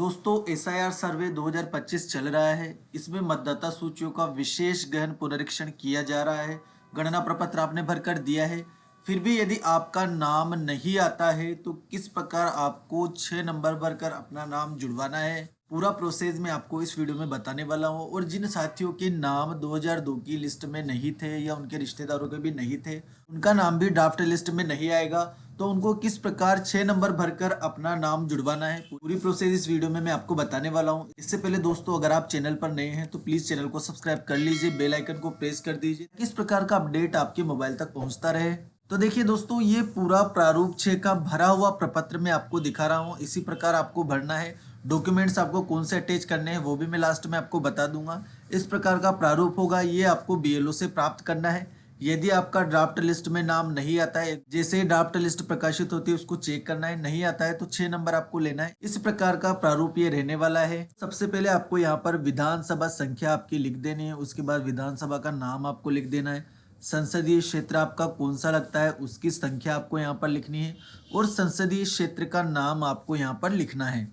दोस्तों एसआईआर सर्वे 2025 चल रहा है। इसमें मतदाता सूचियों का विशेष गहन पुनरीक्षण किया जा रहा है। गणना प्रपत्र आपने भरकर दिया है, फिर भी यदि आपका नाम नहीं आता है तो किस प्रकार आपको 6 नंबर भरकर अपना नाम जुड़वाना है, पूरा प्रोसेस मैं आपको इस वीडियो में बताने वाला हूँ। और जिन साथियों के नाम 2002 की लिस्ट में नहीं थे या उनके रिश्तेदारों के भी नहीं थे, उनका नाम भी ड्राफ्ट लिस्ट में नहीं आएगा, तो उनको किस प्रकार 6 नंबर भरकर अपना नाम जुड़वाना है, पूरी प्रोसेस इस वीडियो में मैं आपको बताने वाला हूं। इससे पहले दोस्तों अगर आप चैनल पर नए हैं तो प्लीज चैनल को सब्सक्राइब कर लीजिए, बेल आइकन को प्रेस कर दीजिए, किस प्रकार का अपडेट आपके मोबाइल तक पहुंचता रहे। तो देखिए दोस्तों, ये पूरा प्रारूप 6 का भरा हुआ प्रपत्र मैं आपको दिखा रहा हूँ। इसी प्रकार आपको भरना है। डॉक्यूमेंट्स आपको कौन से अटैच करने हैं वो भी मैं लास्ट में आपको बता दूंगा। इस प्रकार का प्रारूप होगा, ये आपको बीएलओ से प्राप्त करना है। यदि आपका ड्राफ्ट लिस्ट में नाम नहीं आता है, जैसे ही ड्राफ्ट लिस्ट प्रकाशित होती है उसको चेक करना है, नहीं आता है तो 6 नंबर आपको लेना है। इस प्रकार का प्रारूप ये रहने वाला है। सबसे पहले आपको यहाँ पर विधानसभा संख्या आपकी लिख देनी है, उसके बाद विधानसभा का नाम आपको लिख देना है। संसदीय क्षेत्र आपका कौन सा लगता है उसकी संख्या आपको यहाँ पर लिखनी है, और संसदीय क्षेत्र का नाम आपको यहाँ पर लिखना है।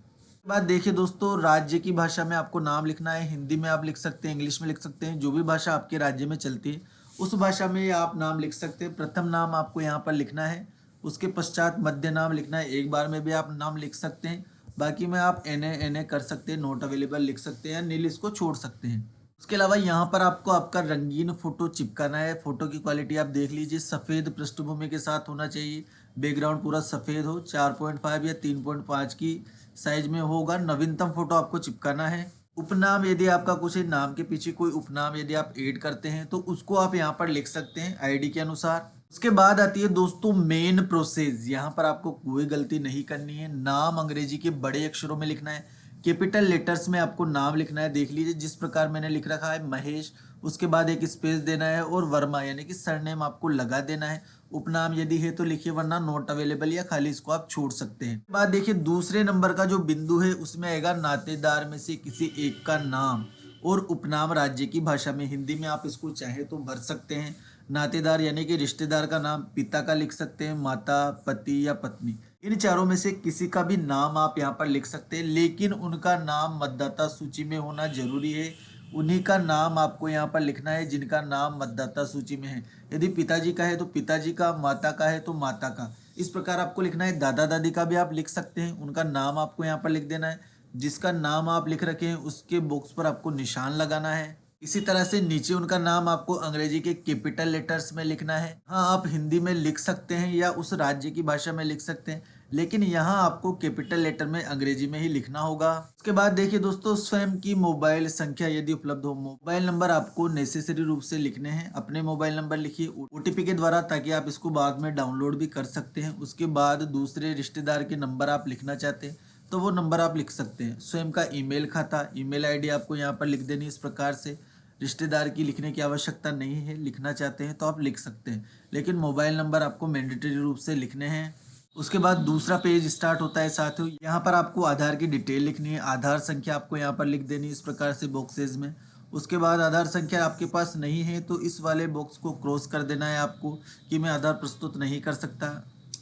बात देखिए दोस्तों, राज्य की भाषा में आपको नाम लिखना है। हिंदी में आप लिख सकते हैं, इंग्लिश में लिख सकते हैं, जो भी भाषा आपके राज्य में चलती है उस भाषा में आप नाम लिख सकते हैं। प्रथम नाम आपको यहाँ पर लिखना है, उसके पश्चात मध्य नाम लिखना है। एक बार में भी आप नाम लिख सकते हैं, बाकी में आप एन ए कर सकते हैं, नॉट अवेलेबल लिख सकते हैं, नील इसको छोड़ सकते हैं। उसके अलावा यहाँ पर आपको आपका रंगीन फोटो चिपकाना है। फोटो की क्वालिटी आप देख लीजिए, सफ़ेद पृष्ठभूमि के साथ होना चाहिए, बैकग्राउंड पूरा सफ़ेद हो, 4.5 या 3.5 की साइज में होगा। नवीनतम फोटो आपको चिपकाना है। उपनाम यदि आपका कुछ है, नाम के पीछे कोई उपनाम यदि आप ऐड करते हैं तो उसको आप यहाँ पर लिख सकते हैं आईडी के अनुसार। उसके बाद आती है दोस्तों मेन प्रोसेस। यहाँ पर आपको कोई गलती नहीं करनी है। नाम अंग्रेजी के बड़े अक्षरों में लिखना है, कैपिटल लेटर्स में आपको नाम लिखना है। देख लीजिए जिस प्रकार मैंने लिख रखा है महेश, उसके बाद एक स्पेस देना है, और वर्मा यानी कि सरनेम आपको लगा देना है। उपनाम यदि है तो लिखिए, वरना नॉट अवेलेबल या खाली इसको आप छोड़ सकते हैं। बाद देखिए दूसरे नंबर का जो बिंदु है उसमें आएगा नातेदार में से किसी एक का नाम और उपनाम राज्य की भाषा में। हिंदी में आप इसको चाहे तो भर सकते हैं। नातेदार यानी कि रिश्तेदार का नाम पिता का लिख सकते हैं, माता, पति या पत्नी, इन चारों में से किसी का भी नाम आप यहाँ पर लिख सकते हैं, लेकिन उनका नाम मतदाता सूची में होना जरूरी है। उन्हीं का नाम आपको यहाँ पर लिखना है जिनका नाम मतदाता सूची में है। यदि पिताजी का है तो पिताजी का, माता का है तो माता का, इस प्रकार आपको लिखना है। दादा दादी का भी आप लिख सकते हैं, उनका नाम आपको यहाँ पर लिख देना है। जिसका नाम आप लिख रखे हैं उसके बॉक्स पर आपको निशान लगाना है। इसी तरह से नीचे उनका नाम आपको अंग्रेजी के कैपिटल लेटर्स में लिखना है। हाँ, आप हिंदी में लिख सकते हैं या उस राज्य की भाषा में लिख सकते हैं, लेकिन यहाँ आपको कैपिटल लेटर में अंग्रेजी में ही लिखना होगा। उसके बाद देखिए दोस्तों, स्वयं की मोबाइल संख्या यदि उपलब्ध हो, मोबाइल नंबर आपको नेसेसरी रूप से लिखने हैं। अपने मोबाइल नंबर लिखिए ओटीपी के द्वारा, ताकि आप इसको बाद में डाउनलोड भी कर सकते हैं। उसके बाद दूसरे रिश्तेदार के नंबर आप लिखना चाहते हैं तो वो नंबर आप लिख सकते हैं। स्वयं का ईमेल खाता, ईमेल आईडी आपको यहाँ पर लिख देनी। इस प्रकार से रिश्तेदार की लिखने की आवश्यकता नहीं है, लिखना चाहते हैं तो आप लिख सकते हैं, लेकिन मोबाइल नंबर आपको मैंडेटरी रूप से लिखने हैं। उसके बाद दूसरा पेज स्टार्ट होता है साथियों। यहाँ पर आपको आधार की डिटेल लिखनी है, आधार संख्या आपको यहाँ पर लिख देनी इस प्रकार से बॉक्सेज में। उसके बाद आधार संख्या आपके पास नहीं है तो इस वाले बॉक्स को क्रॉस कर देना है आपको कि मैं आधार प्रस्तुत नहीं कर सकता।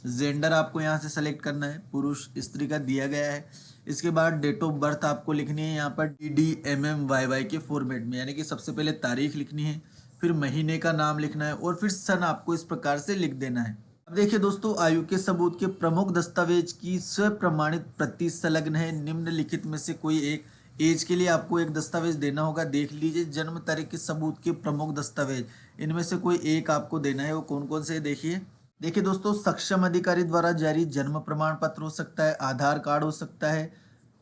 जेंडर आपको यहाँ से सेलेक्ट करना है, पुरुष स्त्री का दिया गया है। इसके बाद डेट ऑफ बर्थ आपको लिखनी है यहाँ पर DDMMYY के फॉर्मेट में, यानी कि सबसे पहले तारीख लिखनी है, फिर महीने का नाम लिखना है, और फिर सन आपको इस प्रकार से लिख देना है। अब देखिए दोस्तों, आयु के सबूत के प्रमुख दस्तावेज की स्वप्रमाणित प्रति संलग्न है। निम्नलिखित में से कोई एक एज के लिए आपको एक दस्तावेज देना होगा। देख लीजिए, जन्म तारीख के सबूत के प्रमुख दस्तावेज, इनमें से कोई एक आपको देना है। वो कौन कौन से देखिए दोस्तों, सक्षम अधिकारी द्वारा जारी जन्म प्रमाण पत्र हो सकता है, आधार कार्ड हो सकता है,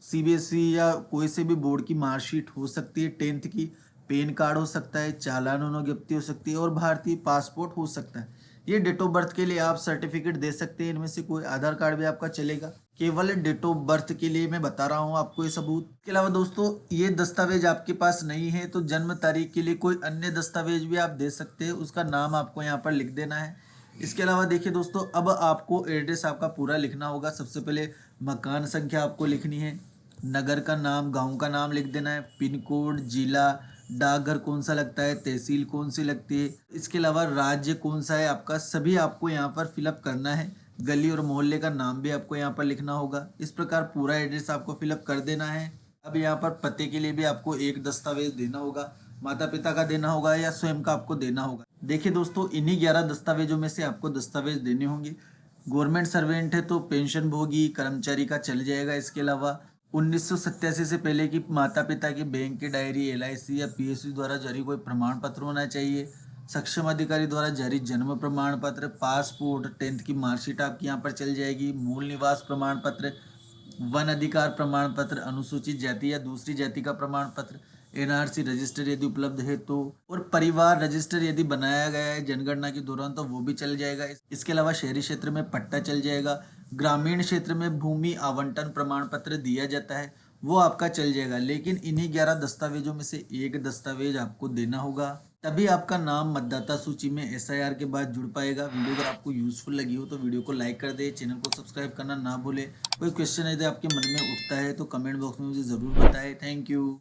सीबीएसई या कोई से भी बोर्ड की मार्कशीट हो सकती है 10th की, पैन कार्ड हो सकता है, चालान अनुज्ञप्ति हो सकती है, और भारतीय पासपोर्ट हो सकता है। ये डेट ऑफ बर्थ के लिए आप सर्टिफिकेट दे सकते हैं, इनमें से कोई आधार कार्ड भी आपका चलेगा। केवल डेट ऑफ बर्थ के लिए मैं बता रहा हूँ आपको ये सबूत। इसके अलावा दोस्तों, ये दस्तावेज आपके पास नहीं है तो जन्म तारीख के लिए कोई अन्य दस्तावेज भी आप दे सकते हैं, उसका नाम आपको यहाँ पर लिख देना है। इसके अलावा देखिए दोस्तों, अब आपको एड्रेस आपका पूरा लिखना होगा। सबसे पहले मकान संख्या आपको लिखनी है, नगर का नाम, गांव का नाम लिख देना है, पिन कोड, जिला, डाकघर कौन सा लगता है, तहसील कौन सी लगती है, इसके अलावा राज्य कौन सा है आपका, सभी आपको यहाँ पर फिलअप करना है। गली और मोहल्ले का नाम भी आपको यहाँ पर लिखना होगा। इस प्रकार पूरा एड्रेस आपको फिलअप कर देना है। अब यहाँ पर पते के लिए भी आपको एक दस्तावेज देना होगा, माता पिता का देना होगा या स्वयं का आपको देना होगा। देखिए दोस्तों, इन्हीं 11 दस्तावेजों में से आपको दस्तावेज देने होंगे। गवर्नमेंट सर्वेंट है तो पेंशन भोगी कर्मचारी का चल जाएगा। इसके अलावा 1987 से पहले की माता पिता की बैंक की डायरी, LIC या PSU द्वारा जारी कोई प्रमाण पत्र होना चाहिए। सक्षम अधिकारी द्वारा जारी जन्म प्रमाण पत्र, पासपोर्ट, 10th की मार्कशीट आपकी यहाँ पर चल जाएगी। मूल निवास प्रमाण पत्र, वन अधिकार प्रमाण पत्र, अनुसूचित जाति या दूसरी जाति का प्रमाण पत्र, NRC रजिस्टर यदि उपलब्ध है तो, और परिवार रजिस्टर यदि बनाया गया है जनगणना के दौरान तो वो भी चल जाएगा। इसके अलावा शहरी क्षेत्र में पट्टा चल जाएगा। ग्रामीण क्षेत्र में भूमि आवंटन प्रमाण पत्र दिया जाता है, वो आपका चल जाएगा। लेकिन इन्हीं 11 दस्तावेजों में से एक दस्तावेज आपको देना होगा, तभी आपका नाम मतदाता सूची में SIR के बाद जुड़ पाएगा। वीडियो अगर आपको यूजफुल लगी हो तो वीडियो को लाइक कर दे, चैनल को सब्सक्राइब करना ना भूले। कोई क्वेश्चन यदि आपके मन में उठता है तो कमेंट बॉक्स में मुझे ज़रूर बताएं। Thank you.